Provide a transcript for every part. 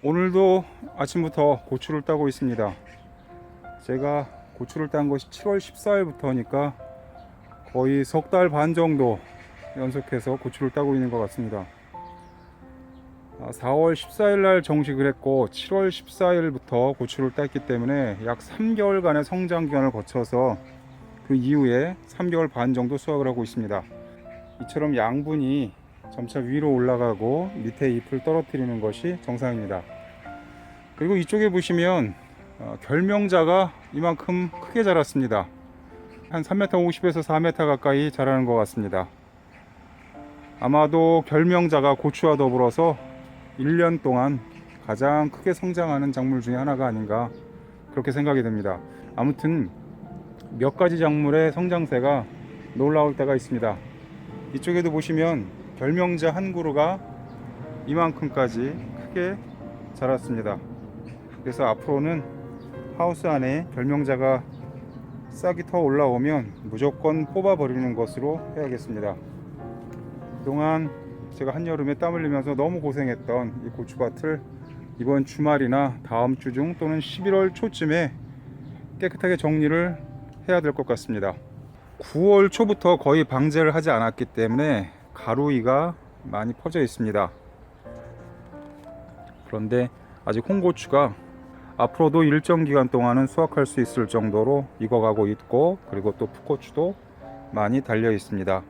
오늘도 아침부터 고추를 따고 있습니다. 제가 고추를 딴 것이 7월 14일부터니까 거의 석 달 반 정도 연속해서 고추를 따고 있는 것 같습니다. 4월 14일 날 정식을 했고 7월 14일부터 고추를 땄기 때문에 약 3개월간의 성장 기간을 거쳐서 그 이후에 3개월 반 정도 수확을 하고 있습니다. 이처럼 양분이 점차 위로 올라가고 밑에 잎을 떨어뜨리는 것이 정상입니다. 그리고 이쪽에 보시면 결명자가 이만큼 크게 자랐습니다. 한 3m 50에서 4m 가까이 자라는 것 같습니다. 아마도 결명자가 고추와 더불어서 1년 동안 가장 크게 성장하는 작물 중에 하나가 아닌가 그렇게 생각이 됩니다. 아무튼 몇 가지 작물의 성장세가 놀라울 때가 있습니다. 이쪽에도 보시면 결명자 한 그루가 이만큼까지 크게 자랐습니다. 그래서 앞으로는 하우스 안에 결명자가 싹이 더 올라오면 무조건 뽑아 버리는 것으로 해야겠습니다. 그동안 제가 한여름에 땀 흘리면서 너무 고생했던 이 고추밭을 이번 주말이나 다음 주 중 또는 11월 초쯤에 깨끗하게 정리를 해야 될 것 같습니다. 9월 초부터 거의 방제를 하지 않았기 때문에 가루이가 많이 퍼져 있습니다. 그런데 아직 홍고추가 앞으로도 일정 기간 동안은 수확할 수 있을 정도로 익어가고 있고, 그리고 또 풋고추도 많이 달려 있습니다.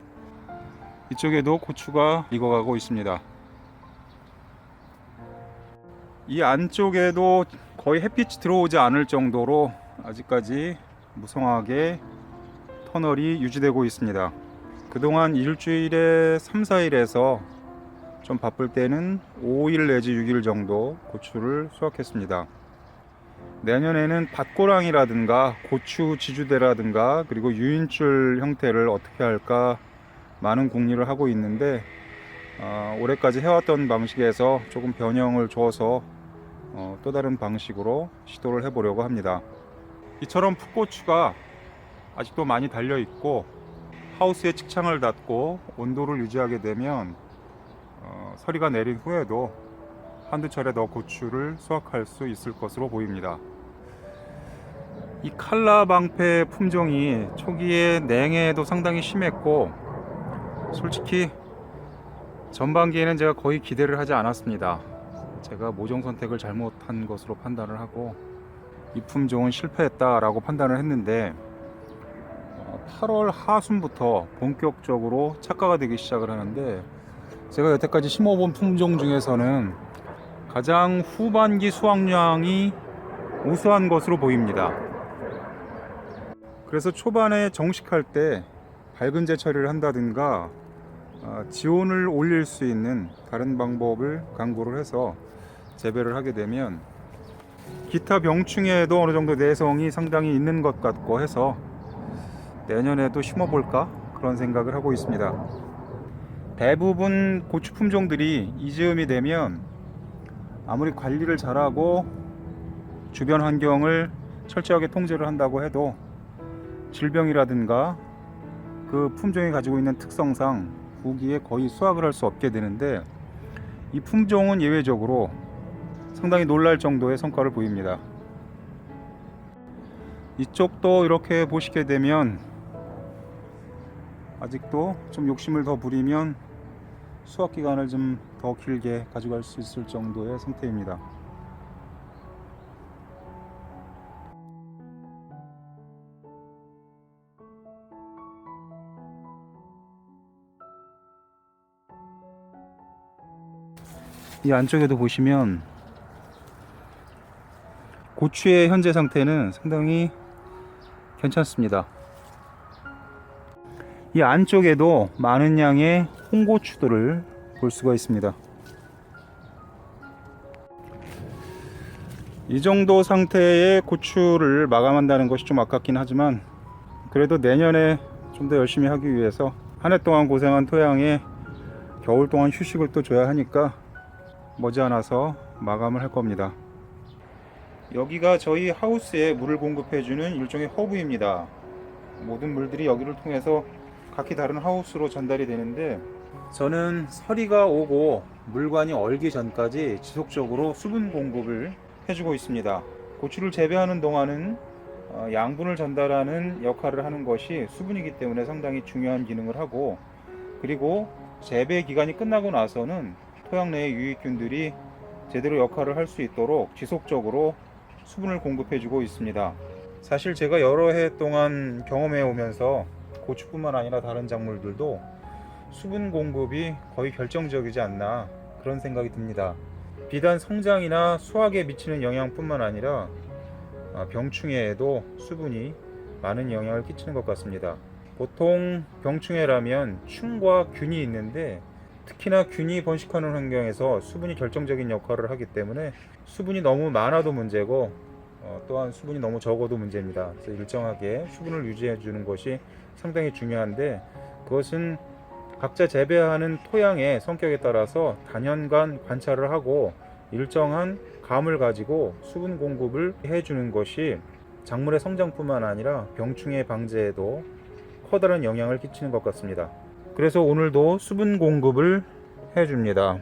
이쪽에도 고추가 익어가고 있습니다. 이 안쪽에도 거의 햇빛이 들어오지 않을 정도로 아직까지 무성하게 터널이 유지되고 있습니다. 그동안 일주일에 3, 4일에서 좀 바쁠 때는 5일 내지 6일 정도 고추를 수확했습니다. 내년에는 밭고랑이라든가 고추 지주대라든가 그리고 유인줄 형태를 어떻게 할까 많은 궁리를 하고 있는데 올해까지 해왔던 방식에서 조금 변형을 줘서 또 다른 방식으로 시도를 해보려고 합니다. 이처럼 풋고추가 아직도 많이 달려 있고 하우스에 측창을 닫고 온도를 유지하게 되면 서리가 내린 후에도 한두 차례 더 고추를 수확할 수 있을 것으로 보입니다. 이 칼라방패 품종이 초기에 냉해도 상당히 심했고, 솔직히 전반기에는 제가 거의 기대를 하지 않았습니다. 제가 모종 선택을 잘못한 것으로 판단을 하고 이 품종은 실패했다라고 판단을 했는데 8월 하순부터 본격적으로 착과가 되기 시작을 하는데, 제가 여태까지 심어본 품종 중에서는 가장 후반기 수확량이 우수한 것으로 보입니다. 그래서 초반에 정식할 때 밝은제 처리를 한다든가 지온을 올릴 수 있는 다른 방법을 강구를 해서 재배를 하게 되면 기타 병충해에도 어느 정도 내성이 상당히 있는 것 같고 해서 내년에도 심어볼까 그런 생각을 하고 있습니다. 대부분 고추 품종들이 이 즈음이 되면 아무리 관리를 잘하고 주변 환경을 철저하게 통제를 한다고 해도 질병이라든가 그 품종이 가지고 있는 특성상 후기에 거의 수확을 할 수 없게 되는데, 이 품종은 예외적으로 상당히 놀랄 정도의 성과를 보입니다. 이쪽도 이렇게 보시게 되면 아직도 좀 욕심을 더 부리면 수확 기간을 좀 더 길게 가져갈 수 있을 정도의 상태입니다. 이 안쪽에도 보시면 고추의 현재 상태는 상당히 괜찮습니다. 이 안쪽에도 많은 양의 홍고추들을 볼 수가 있습니다. 이 정도 상태의 고추를 마감한다는 것이 좀 아깝긴 하지만, 그래도 내년에 좀 더 열심히 하기 위해서 한 해 동안 고생한 토양에 겨울 동안 휴식을 또 줘야 하니까 머지않아서 마감을 할 겁니다. 여기가 저희 하우스에 물을 공급해주는 일종의 허브입니다. 모든 물들이 여기를 통해서 각기 다른 하우스로 전달이 되는데, 저는 서리가 오고 물관이 얼기 전까지 지속적으로 수분 공급을 해주고 있습니다. 고추를 재배하는 동안은 양분을 전달하는 역할을 하는 것이 수분이기 때문에 상당히 중요한 기능을 하고, 그리고 재배 기간이 끝나고 나서는 토양 내의 유익균들이 제대로 역할을 할 수 있도록 지속적으로 수분을 공급해 주고 있습니다. 사실 제가 여러 해 동안 경험해 오면서 고추뿐만 아니라 다른 작물들도 수분 공급이 거의 결정적이지 않나 그런 생각이 듭니다. 비단 성장이나 수확에 미치는 영향뿐만 아니라 병충해에도 수분이 많은 영향을 끼치는 것 같습니다. 보통 병충해라면 충과 균이 있는데, 특히나 균이 번식하는 환경에서 수분이 결정적인 역할을 하기 때문에 수분이 너무 많아도 문제고 또한 수분이 너무 적어도 문제입니다. 그래서 일정하게 수분을 유지해 주는 것이 상당히 중요한데, 그것은 각자 재배하는 토양의 성격에 따라서 단연간 관찰을 하고 일정한 감을 가지고 수분 공급을 해주는 것이 작물의 성장뿐만 아니라 병충해 방제에도 커다란 영향을 끼치는 것 같습니다. 그래서 오늘도 수분 공급을 해줍니다.